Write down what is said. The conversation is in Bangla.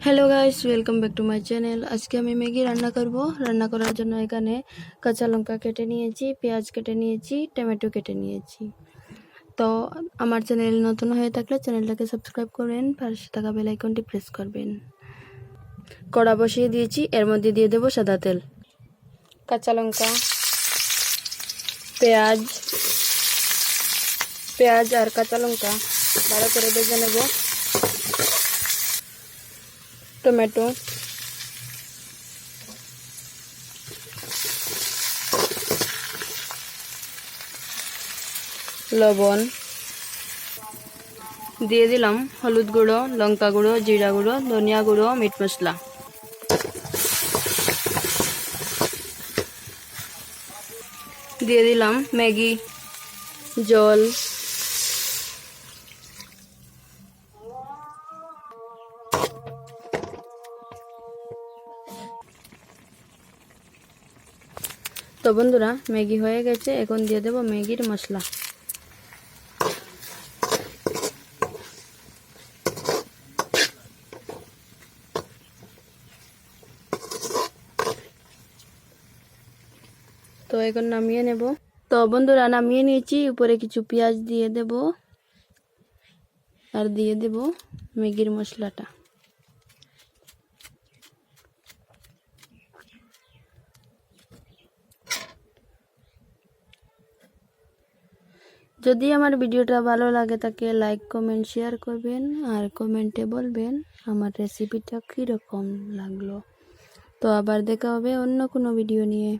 Hello guys, welcome back to my channel. আজকে আমি ম্যাগি রান্না করব। রান্না করার জন্য এখানে কাঁচা লঙ্কা কেটে নিয়েছি, পেঁয়াজ কেটে নিয়েছি, টমেটো কেটে নিয়েছি। তো আমার চ্যানেল নতুন হয়ে থাকলে চ্যানেলটাকে সাবস্ক্রাইব করবেন, পাশে থাকা বেল আইকনটি প্রেস করবেন। কড়া বসিয়ে দিয়েছি, এর মধ্যে দিয়ে দেব সাদা তেল, কাঁচা লঙ্কা, পেঁয়াজ আর কাঁচা লঙ্কা ভালো করে ভেজে নেব। টমেটো, লবণ দিয়ে দিলাম, হলুদ গুঁড়ো, লঙ্কা গুঁড়ো, জিরা গুঁড়ো, ধনিয়া গুঁড়ো, মিট মশলা। দিয়ে দিলাম ম্যাগি, জল, তো বন্ধুরা ম্যাগি হয়ে গেছে, এখন দিয়ে দেব ম্যাগির মশলা। তো এখন নামিয়ে নেব। তো বন্ধুরা নামিয়ে নিয়েছি, উপরে কিছু পেঁয়াজ দিয়ে দেব আর দিয়ে দেব ম্যাগির মশলাটা। যদি আমার ভিডিওটা ভালো লাগে তাকে লাইক কমেন্ট শেয়ার করবেন আর কমেন্টে বলবেন আমার রেসিপিটা কীরকম লাগলো। তো আবার দেখা হবে অন্য কোনো ভিডিও নিয়ে।